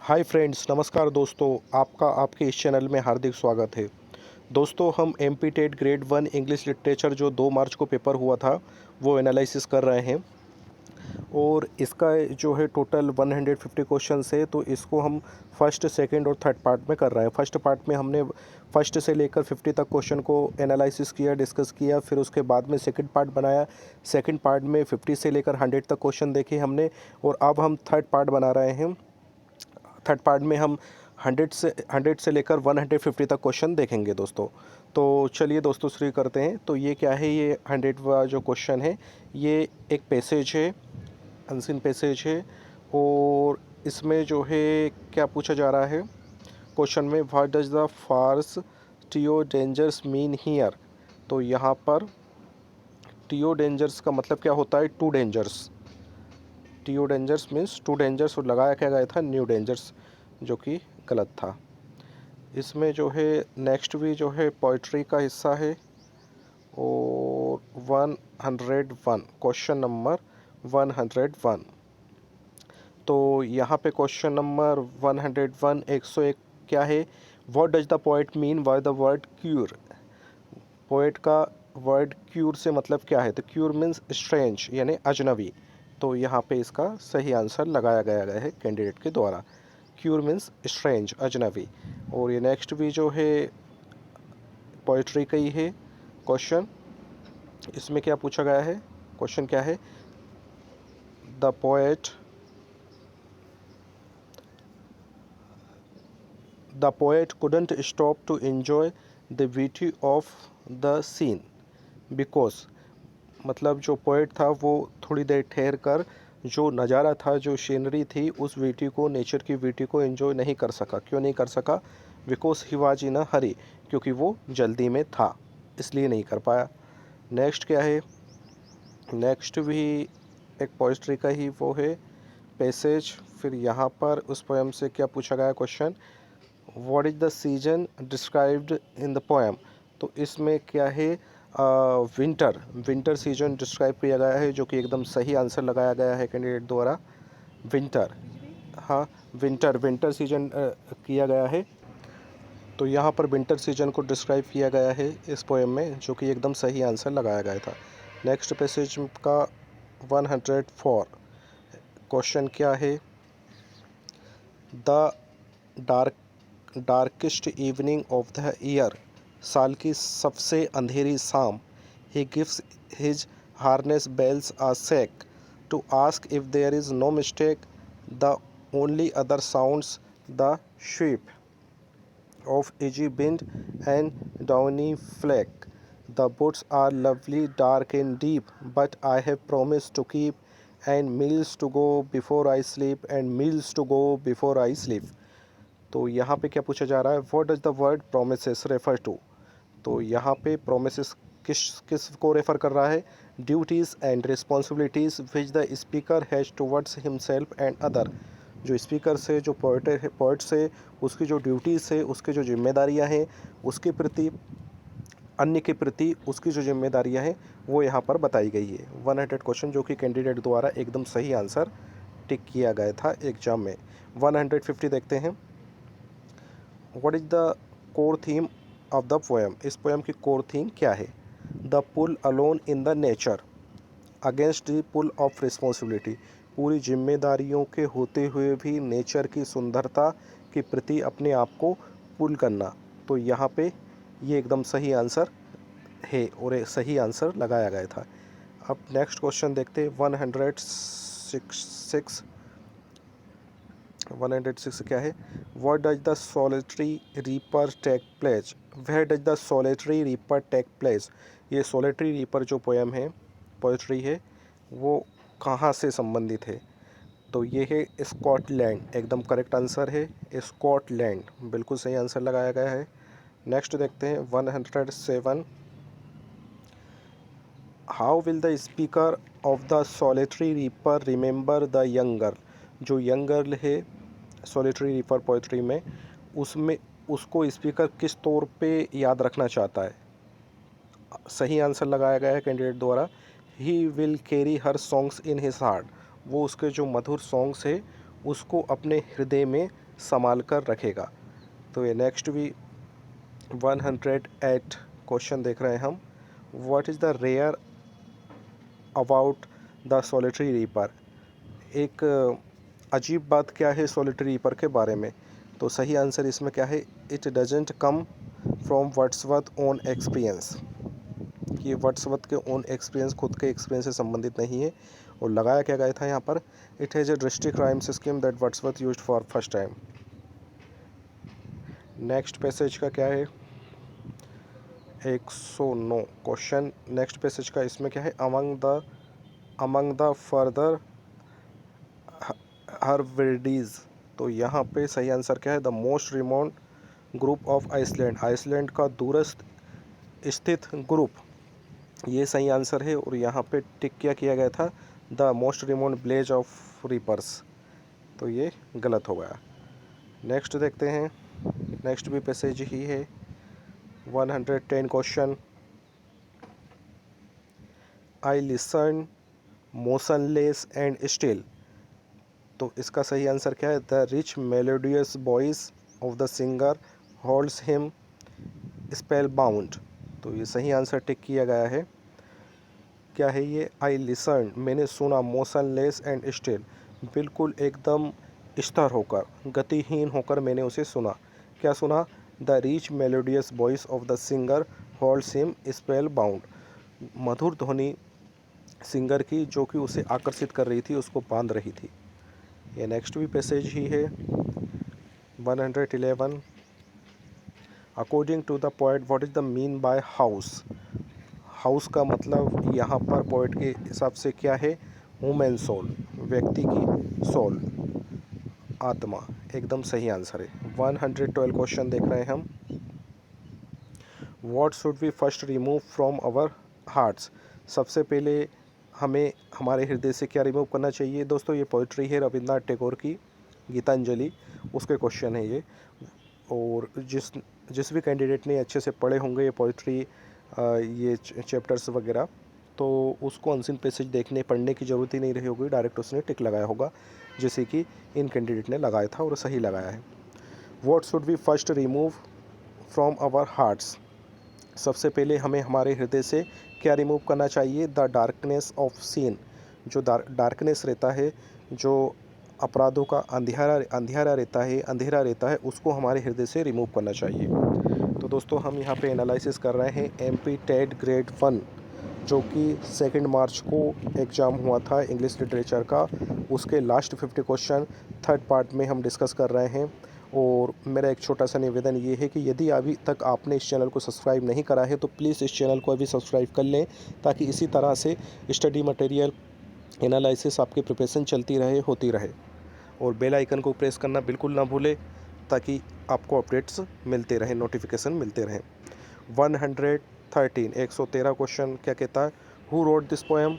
Hi friends, नमस्कार दोस्तों। आपका आपके इस चैनल में हार्दिक स्वागत है। दोस्तों, हम MP TET grade 1 English literature जो 2 मार्च को पेपर हुआ था वो एनालिसिस कर रहे हैं। और इसका जो है टोटल 150 क्वेश्चंस है, तो इसको हम फर्स्ट, सेकंड और थर्ड पार्ट में कर रहे हैं। फर्स्ट पार्ट में हमने फर्स्ट से लेकर 50 तक क्वेश्चन को एनालिसिस किया, डिस्कस किया। फिर उसके बाद में सेकंड पार्ट बनाया। सेकंड पार्ट में 50 से लेकर 100 तक क्वेश्चन देखे हमने। और अब हम थर्ड पार्ट बना रहे हैं। थर्ड पार्ट में हम 100 से लेकर 150 तक क्वेश्चन देखेंगे दोस्तों। तो चलिए दोस्तों शुरू करते हैं। तो ये क्या है, ये 100वां जो क्वेश्चन है ये एक पैसेज है, अनसीन पैसेज है। और इसमें जो है क्या पूछा जा रहा है क्वेश्चन में, व्हाट डज द फार्स टियो डेंजर्स मीन हियर। तो यहाँ पर टियो डेंजर्स का मतलब क्या होता है, टू डेंजर्स। टियो डेंजर्स मीन्स टू डेंजर्स, और लगाया क्या गया था न्यू डेंजर्स, जो कि गलत था। इसमें जो है नेक्स्ट भी जो है पोइट्री का हिस्सा है। और 101 क्वेश्चन नंबर 101। तो यहाँ पे क्वेश्चन नंबर 101 101 क्या है, what does the poet mean by the word cure. Poet का वर्ड क्यूर से मतलब क्या है, तो क्यूर मीन्स स्ट्रेंज यानी अजनबी। तो यहाँ पे इसका सही आंसर लगाया गया है कैंडिडेट के द्वारा। क्यूर मीन्स स्ट्रेंज, अजनबी। और ये नेक्स्ट भी जो है पोइट्री का ही है क्वेश्चन। इसमें क्या पूछा गया है, क्वेश्चन क्या है, the poet couldn't stop to enjoy the beauty of the scene because, मतलब जो पोएट था वो थोड़ी देर ठहर कर जो नज़ारा था, जो सीनरी थी, उस ब्यूटी को, नेचर की ब्यूटी को एंजॉय नहीं कर सका। क्यों नहीं कर सका, बिकॉज ही वाज इन अ हरी, क्योंकि वो जल्दी में था, इसलिए नहीं कर पाया। नेक्स्ट क्या है, नेक्स्ट भी एक पोइट्री का ही वो है पैसेज। फिर यहाँ पर उस पोएम से क्या पूछा गया question, what is the season described in the poem. तो इसमें क्या है, विंटर, विंटर सीजन डिस्क्राइब किया गया है, जो कि एकदम सही आंसर लगाया गया है कैंडिडेट द्वारा। विंटर, हाँ विंटर, विंटर सीजन किया गया है। तो यहाँ पर विंटर सीजन को डिस्क्राइब किया गया है इस पोएम में, जो कि एकदम सही आंसर लगाया गया था। नेक्स्ट पैसेज का 104 क्वेश्चन क्या है, the darkest evening of the year, साल की सबसे अंधेरी शाम, he gives his harness bells a shake to ask if there is no mistake, the only other sounds the sweep of edgy wind and downy flake. The woods are lovely, dark and deep, but I have promised to keep, and meals to go before I sleep, and meals to go before I sleep. तो यहाँ पे क्या पूछा जा रहा है, what does the word promises refer to. तो यहाँ पे प्रोमिसेस किस किस को रेफ़र कर रहा है, duties and responsibilities which the speaker has towards himself and other. जो स्पीकर से, जो पोइट से, उसकी जो ड्यूटीज़ है, उसकी जो जिम्मेदारियाँ हैं, उसके प्रति, अन्य के प्रति उसकी जो जिम्मेदारियाँ हैं, वो यहाँ पर बताई गई है। 100 क्वेश्चन जो कि कैंडिडेट द्वारा एकदम सही आंसर टिक किया गया था एग्जाम में। 150 देखते हैं, what is the core theme of the poem. इस पोएम की कोर थीम क्या है, the pull alone in the nature against the pull of responsibility. पूरी जिम्मेदारियों के होते हुए भी नेचर की सुंदरता के प्रति अपने आप को पुल करना। तो यहाँ पे ये एकदम सही आंसर है और एक सही आंसर लगाया गया था। अब नेक्स्ट क्वेश्चन देखते हैं, 106 क्या है, what does the solitary reaper take place, where does the solitary reaper take place. ये सोलिटरी रीपर जो पोएम है, पोएट्री है, वो कहाँ से संबंधित है। तो ये है स्कॉटलैंड, एकदम करेक्ट आंसर है स्कॉटलैंड, बिल्कुल सही आंसर लगाया गया है। नेक्स्ट देखते हैं 107, how will the speaker of the solitary reaper remember the young girl. जो यंग गर्ल है सोलिटरी रीपर पोएट्री में, उसमें उसको स्पीकर किस तौर पे याद रखना चाहता है। सही आंसर लगाया गया है कैंडिडेट द्वारा, he will carry her songs in his heart. वो उसके जो मधुर सॉन्ग्स है उसको अपने हृदय में संभाल कर रखेगा। तो ये नेक्स्ट भी 108 क्वेश्चन देख रहे हैं हम। What is the rare about the solitary reaper, एक अजीब बात क्या है सॉलिटरी रीपर के बारे में। तो सही आंसर इसमें क्या है, it doesn't come from Wordsworth own experience. ये वर्ड्सवर्थ के ओन एक्सपीरियंस, खुद के एक्सपीरियंस से संबंधित नहीं है। और लगाया क्या गया था यहाँ पर, it has a drastic rhyme scheme that Wordsworth used for first time. Next passage का क्या है, 109 क्वेश्चन नेक्स्ट पैसेज का। इसमें क्या है, अमंग द फर्दर हर्वेडीज। तो यहाँ पे सही आंसर क्या है, the most remote group of Iceland, Iceland का दूरस्थ स्थित ग्रुप, ये सही आंसर है। और यहाँ पे टिक क्या किया गया था, the most remote village of reapers, तो ये गलत हो गया। नेक्स्ट देखते हैं, नेक्स्ट भी पैसेज ही है 110 question. I listen motionless and still. तो इसका सही आंसर क्या है, the rich melodious voice of the singer holds him spell bound. तो ये सही आंसर टिक किया गया है। क्या है ये, आई लिसन, मैंने सुना, मोशनलेस एंड स्टिल, बिल्कुल एकदम स्थिर होकर, गतिहीन होकर मैंने उसे सुना। क्या सुना, the rich melodious voice of the singer holds him spellbound, मधुर ध्वनि सिंगर की जो कि उसे आकर्षित कर रही थी, उसको बांध रही थी। ये नेक्स्ट भी पैसेज ही है 111। According to the poet what is the mean by house, house का मतलब यहाँ पर पोएट के हिसाब से क्या है, ह्यूमन सोल, व्यक्ति की सोल, आत्मा, एकदम सही आंसर है। 112 क्वेश्चन देख रहे हैं हम। What should we first remove from our hearts, सबसे पहले हमें हमारे हृदय से क्या रिमूव करना चाहिए। दोस्तों ये पोइट्री है रविन्द्रनाथ टैगोर की, गीतांजलि, उसके क्वेश्चन है ये। और जिस भी कैंडिडेट ने अच्छे से पढ़े होंगे ये पोइट्री, ये चैप्टर्स वगैरह, तो उसको अनसीन पैसेज देखने पढ़ने की ज़रूरत ही नहीं रही होगी, डायरेक्ट उसने टिक लगाया होगा, जैसे कि इन कैंडिडेट ने लगाया था और सही लगाया है। What should we first remove from our hearts, सबसे पहले हमें हमारे हृदय से क्या रिमूव करना चाहिए, द डार्कनेस ऑफ सीन, जो डार्कनेस रहता है, जो अपराधों का अंधेरा रहता है, उसको हमारे हृदय से रिमूव करना चाहिए। तो दोस्तों हम यहाँ पे एनालिसिस कर रहे हैं एमपी टेट ग्रेड 1, जो कि 2 मार्च को एग्ज़ाम हुआ था इंग्लिश लिटरेचर का, उसके लास्ट 50 क्वेश्चन थर्ड पार्ट में हम डिस्कस कर रहे हैं। और मेरा एक छोटा सा निवेदन ये है कि यदि अभी तक आपने इस चैनल को सब्सक्राइब नहीं करा है तो प्लीज़ इस चैनल को अभी सब्सक्राइब कर लें, ताकि इसी तरह से स्टडी मटेरियल एनालिसिस आपकी प्रिपरेशन चलती रहे, होती रहे। और बेल आइकन को प्रेस करना बिल्कुल ना भूलें, ताकि आपको अपडेट्स मिलते रहें, नोटिफिकेशन मिलते रहें। 113 क्वेश्चन क्या कहता है, हु रोड दिस पोएम,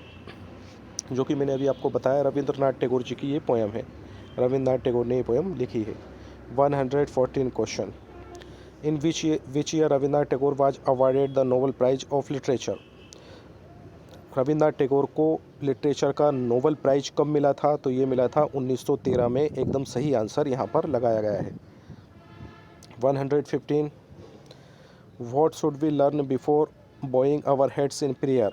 जो कि मैंने अभी आपको बताया रविंद्रनाथ टैगोर जी की ये पोएम है, रविंद्रनाथ टैगोर ने ये पोएम लिखी है। 114 question, in which year Rabindranath Tagore was awarded the Nobel prize of literature, Rabindranath Tagore को लिटरेचर का नोबेल प्राइज कब मिला था, तो ये मिला था 1913 में, एकदम सही आंसर यहाँ पर लगाया गया है। 115, what should we learn before bowing our heads in prayer,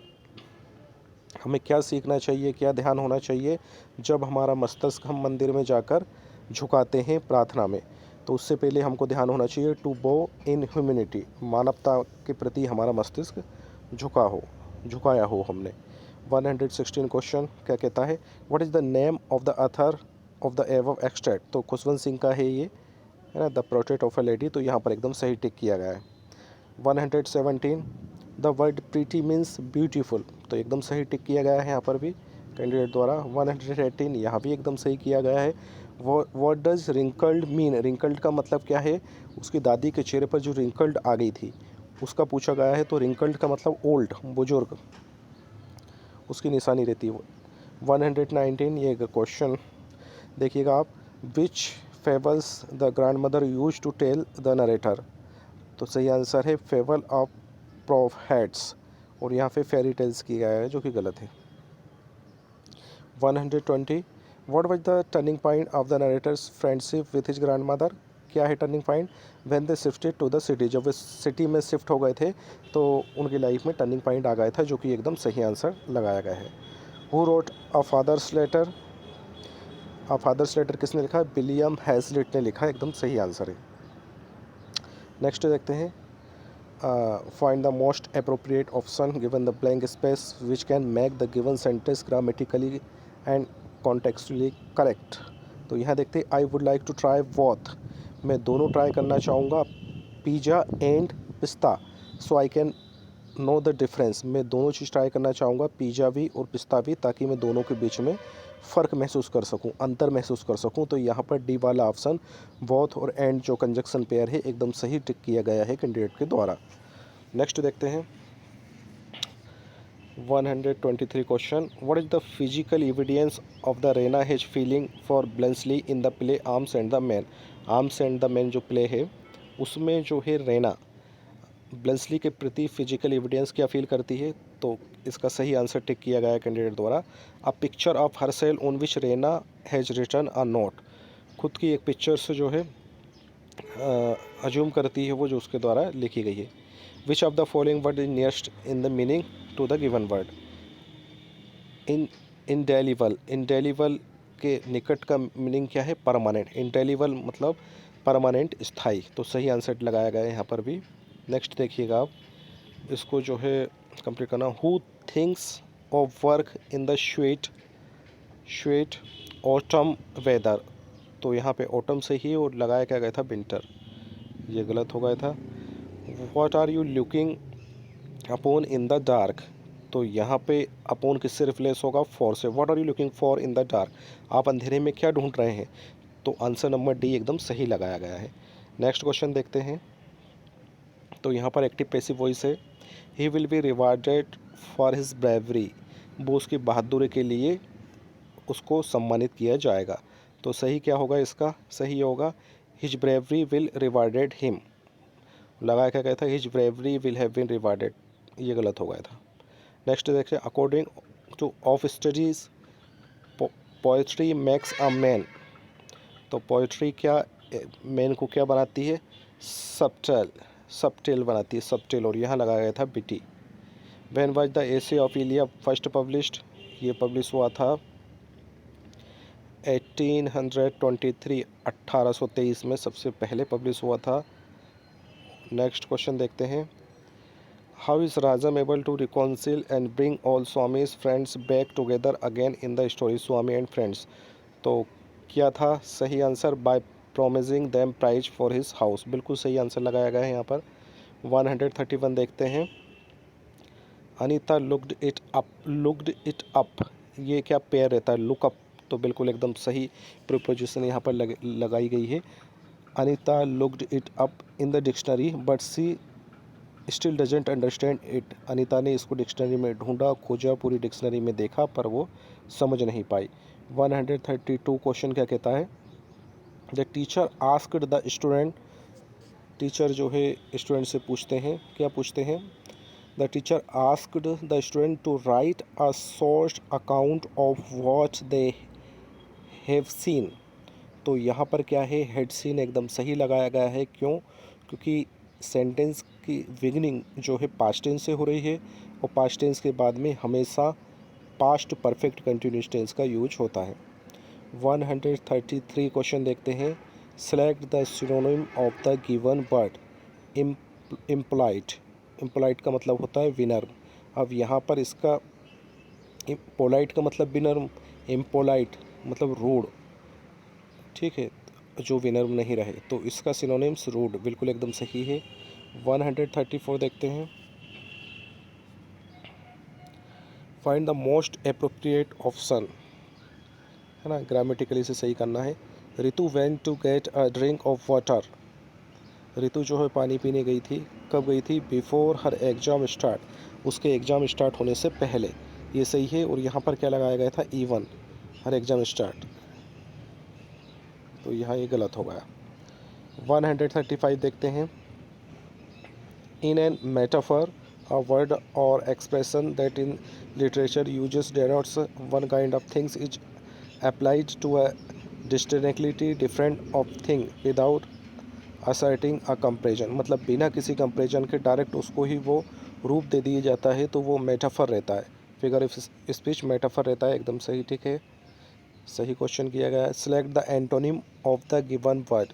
हमें क्या सीखना चाहिए, क्या ध्यान होना चाहिए जब हमारा मस्तिष्क हम मंदिर में जाकर झुकाते हैं प्रार्थना में। तो उससे पहले हमको ध्यान होना चाहिए टू बो इन ह्यूमैनिटी, मानवता के प्रति हमारा मस्तिष्क झुकाया हो हमने। 116 क्वेश्चन क्या कहता है, what is the name of the author of the above extract, तो खुशवंत सिंह का है ये, है ना, the portrait of a lady, तो यहाँ पर एकदम सही टिक किया गया है। 117, the word pretty means beautiful, तो एकदम सही टिक किया गया है यहाँ पर भी कैंडिडेट द्वारा। 118, यहाँ भी एकदम सही किया गया है। What does wrinkled mean, wrinkled का मतलब क्या है, उसकी दादी के चेहरे पर जो रिंकल्ड आ गई थी उसका पूछा गया है, तो रिंकल्ड का मतलब ओल्ड, बुजुर्ग, उसकी निशानी रहती है। 119, ये क्वेश्चन देखिएगा आप, which fables the grandmother use to tell the narrator, तो सही आंसर है फेबल ऑफ प्रोफेट्स, और यहाँ पे फेरी टेल्स किया गया है जो कि गलत है। 120, what was the turning point of the narrator's friendship with his grandmother? क्या है turning point? When they shifted to the city, जब वे सिटी में शिफ्ट हो गए थे तो उनकी लाइफ में टर्निंग पॉइंट आ गया था, जो कि एकदम सही आंसर लगाया गया है। Who wrote a father's letter? A father's letter किसने लिखा है? विलियम हैजलिट ने लिखा है, एकदम सही आंसर है। नेक्स्ट देखते हैं, find the most appropriate option given the blank space which can make the given sentence grammatically and contextually correct। तो यहाँ देखते हैं, I would like to try both, मैं दोनों ट्राई करना चाहूँगा, पिज़्ज़ा एंड पिस्ता, so I can know the difference, मैं दोनों चीज़ ट्राई करना चाहूँगा, पिज़्ज़ा भी और पिस्ता भी, ताकि मैं दोनों के बीच में फ़र्क महसूस कर सकूँ, अंतर महसूस कर सकूँ। तो यहाँ पर डी वाला ऑप्शन बोथ और एंड जो कंजक्शन पेयर है एकदम सही टिक किया गया है कैंडिडेट के द्वारा। नेक्स्ट देखते हैं 123 question, what is the physical evidence of the Raina has feeling for Bluntschli in the play arms and the man? Arms and the man जो प्ले है उसमें जो है रेना ब्लेंसली के प्रति फिजिकल एविडेंस क्या फील करती है? तो इसका सही आंसर टिक किया गया है कैंडिडेट द्वारा, a picture of herself on which Raina has written a note, खुद की एक पिक्चर से जो है अज्यूम करती है वो, जो उसके द्वारा लिखी गई है। Which of the following word is nearest in the meaning to the given word? Indelible, indelible के निकट का मीनिंग क्या है? परमानेंट, इंडेलिबल मतलब परमानेंट, स्थाई, तो सही आंसर लगाया गया है यहाँ पर भी। नेक्स्ट देखिएगा आप, इसको जो है कंप्लीट करना, who thinks of work in the sweet sweet autumn weather? तो यहाँ पे ऑटम से ही और लगाया क्या गया था विंटर, ये गलत हो गया था। What are you looking upon in the dark? तो यहाँ पे अपॉन किससे रिप्लेस होगा? फॉर से। What are you looking for in the dark? आप अंधेरे में क्या ढूंढ रहे हैं? तो आंसर नंबर डी एकदम सही लगाया गया है। नेक्स्ट क्वेश्चन देखते हैं, तो यहाँ पर एक्टिव पैसिव वॉइस है, he will be rewarded for his bravery, वो उसकी बहादुरी के लिए उसको सम्मानित किया जाएगा। तो सही क्या होगा? इसका सही होगा his bravery will rewarded him, लगाया क्या गया था? His bravery will have been rewarded, ये गलत हो गया था। नेक्स्ट देखते हैं, according to of studies poetry makes a man, तो पोएट्री क्या मैन को क्या बनाती है? सबटल, सबटेल बनाती है, सबटेल, और यहाँ लगाया गया था बिटी। When was the essay of Elia first published? ये पब्लिश हुआ था 1823, 1823 में सबसे पहले पब्लिश हुआ था। नेक्स्ट क्वेश्चन देखते हैं, how is Rajam able to reconcile and bring all Swami's friends back together again in the story Swami and friends? तो क्या था सही answer? By promising them prize for his house, बिल्कुल सही आंसर लगाया गया है यहाँ पर। 131 देखते हैं, अनीता लुक्ड इट अप, ये क्या पेयर रहता है? लुक अप, तो बिल्कुल एकदम सही प्रीपोजिशन यहाँ पर लगाई गई है। Anita looked it up in the dictionary but she still doesn't understand it, Anita ने इसको डिक्शनरी में ढूंढा, खोजा, पूरी डिक्शनरी में देखा, पर वो समझ नहीं पाई। 132 क्वेश्चन क्या कहता है, the teacher asked the student, teacher जो है स्टूडेंट से पूछते हैं, क्या पूछते हैं? The teacher asked the student to write a short account of what they have seen, तो यहाँ पर क्या है? हैड सीन एकदम सही लगाया गया है। क्यों? क्योंकि सेंटेंस की बिगिनिंग जो है पास्ट टेंस से हो रही है, और पास्ट टेंस के बाद में हमेशा पास्ट परफेक्ट कंटिन्यूस टेंस का यूज होता है। 133 क्वेश्चन देखते हैं, select the synonym of the given word implied, implied का मतलब होता है विनर। अब यहाँ पर इसका पोलाइट का मतलब विनर, इम्पोलाइट मतलब रूड, ठीक है, जो विनर नहीं रहे, तो इसका सिनोनिम्स रूड, बिल्कुल एकदम सही है। 134 देखते हैं, find the most appropriate option, है ना, ग्रामेटिकली से सही करना है। Ritu went to get a drink of water, Ritu जो है पानी पीने गई थी, कब गई थी? बिफोर हर एग्ज़ाम स्टार्ट, उसके एग्ज़ाम स्टार्ट होने से पहले, ये सही है। और यहाँ पर क्या लगाया गया था? इवन हर एग्ज़ाम स्टार्ट, तो यहाँ ये गलत हो गया। 135 देखते हैं, in an metaphor a word or expression that in literature uses denotes one kind of things is applied to a distinctly different of thing without asserting a comparison, मतलब बिना किसी कंपेरिजन के डायरेक्ट उसको ही वो रूप दे दिया जाता है, तो वो मेटाफर रहता है, फिगर ऑफ स्पीच मेटाफर रहता है। एकदम सही, ठीक है, सही क्वेश्चन किया गया है। Select the antonym of the given word.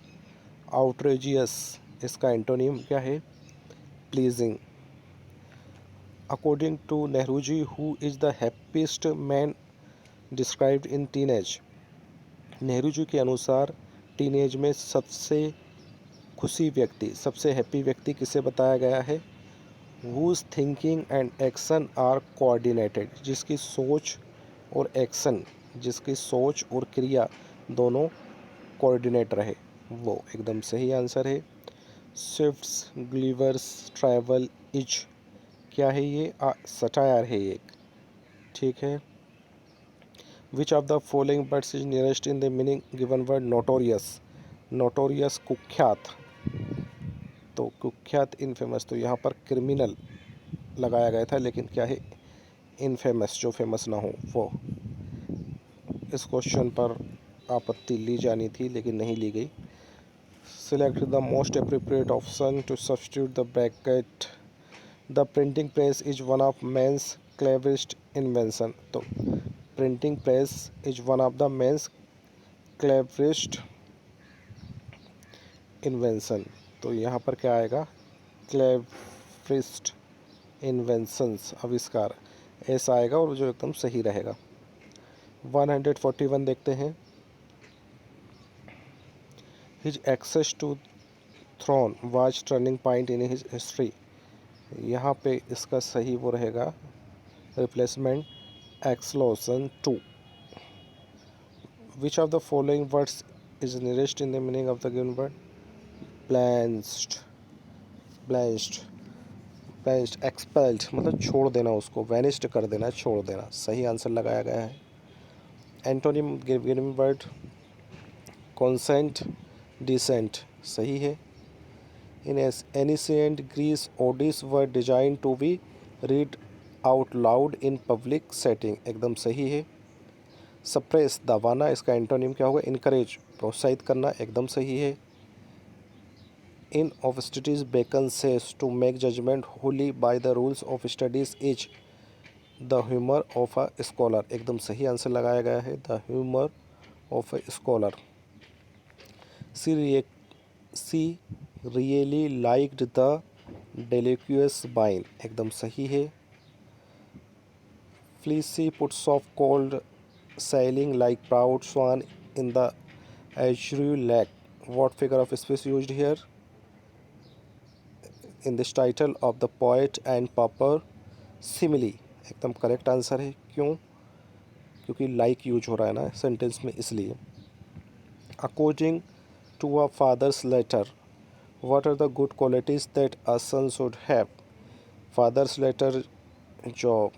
Outrageous, इसका एंटोनिम क्या है? Pleasing. According to Nehruji, who is the happiest man described in teenage. Nehruji के अनुसार टीनेज में सबसे खुशी व्यक्ति, सबसे हैप्पी व्यक्ति किसे बताया गया है? whose thinking and action are coordinated, जिसकी सोच और एक्शन, जिसकी सोच और क्रिया दोनों कोऑर्डिनेट रहे, वो एकदम सही आंसर है। स्विफ्ट्स ग्लीवर्स ट्रैवल इज, क्या है ये? सटायर है ये, ठीक है। Which of the following words is nearest in the meaning given word? Notorious. Notorious कुख्यात, तो कुख्यात इनफेमस, तो यहाँ पर क्रिमिनल लगाया गया था, लेकिन क्या है? इनफेमस, जो फेमस ना हो वो। इस क्वेश्चन पर आपत्ति ली जानी थी लेकिन नहीं ली गई। Select the most appropriate option to substitute the bracket. The printing press is one of man's cleverest invention, तो printing press is one of the man's cleverest invention, तो यहाँ पर क्या आएगा? क्लेवरेस्ट इन्वेंशंस, आविष्कार, ऐसा आएगा, और जो एकदम सही रहेगा। 141 देखते हैं। His access to throne was turning point in his history, यहाँ पे इसका सही वो रहेगा रिप्लेसमेंट, एक्सलोसन 2। Which of the following words is nearest in the meaning of the given word? Banished, banished, banished, expelled, मतलब छोड़ देना उसको, वैनिस्ड कर देना, छोड़ देना, सही आंसर लगाया गया है। Antonym given word? Consent, dissent, सही है। In ancient Greece odes were designed to be read out loud in public setting, एकदम सही है। सप्रेस, दबाना, इसका एंटोनिम क्या होगा? इनकरेज, प्रोत्साहित करना, एकदम सही है। In of studies Bacon says to make judgement wholly by the rules of studies is the humour of a scholar, एकदम सही आंसर लगाया गया है, the humour of a scholar. She really liked the delicious wine, एकदम सही है। Fleecy puffs of cold sailing like proud swan in the azure lake, what figure of speech used here in this title of the poet and pauper? Simile, एकदम correct answer है। क्यों? क्योंकि like use हो रहा है ना sentence में, इसलिए। According to a father's letter, what are the good qualities that a son should have? Father's letter जो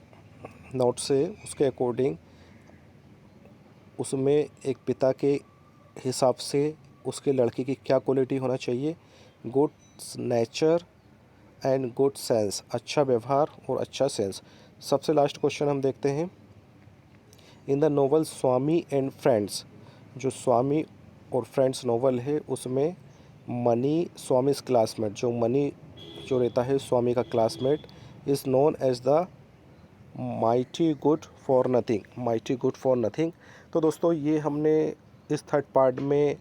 नोट से, उसके अकॉर्डिंग उसमें एक पिता के हिसाब से उसके लड़के की क्या क्वालिटी होना चाहिए? Good nature and good sense, अच्छा व्यवहार और अच्छा सेंस। सबसे लास्ट क्वेश्चन हम देखते हैं। In the novel Swami and friends, जो स्वामी और फ्रेंड्स नोवेल है, उसमें मनी, स्वामी क्लासमेट, जो मनी जो रहता है स्वामी का classmate, is known as the mighty good for nothing, mighty good for nothing. तो दोस्तों, ये हमने इस थर्ड पार्ट में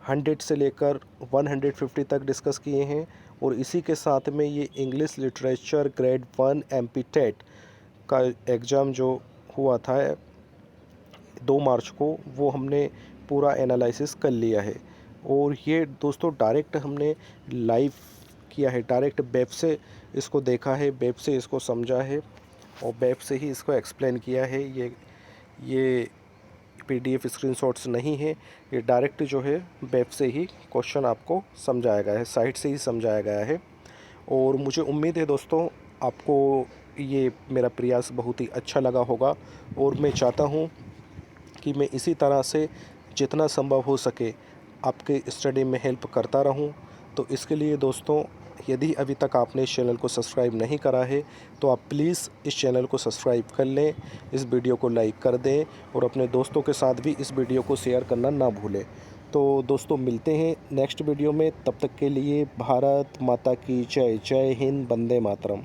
100 से लेकर 150 तक डिस्कस किए हैं, और इसी के साथ में ये इंग्लिश लिटरेचर ग्रेड 1 एमपी का एग्ज़ाम जो हुआ था 2 मार्च को, वो हमने पूरा एनालिसिस कर लिया है। और ये दोस्तों डायरेक्ट हमने लाइव किया है, डायरेक्ट वेब से इसको देखा है, वेब से इसको समझा है, और वेब से ही इसको एक्सप्लेन किया है। ये पीडीएफ स्क्रीनशॉट्स नहीं है, ये डायरेक्ट जो है वेब से ही क्वेश्चन आपको समझाया गया है, साइट से ही समझाया गया है। और मुझे उम्मीद है दोस्तों, आपको ये मेरा प्रयास बहुत ही अच्छा लगा होगा, और मैं चाहता हूँ कि मैं इसी तरह से जितना संभव हो सके आपके स्टडी में हेल्प करता रहूँ। तो इसके लिए दोस्तों, यदि अभी तक आपने इस चैनल को सब्सक्राइब नहीं करा है तो आप प्लीज़ इस चैनल को सब्सक्राइब कर लें, इस वीडियो को लाइक कर दें और अपने दोस्तों के साथ भी इस वीडियो को शेयर करना ना भूलें। तो दोस्तों मिलते हैं नेक्स्ट वीडियो में, तब तक के लिए भारत माता की जय। जय हिंद, वंदे मातरम।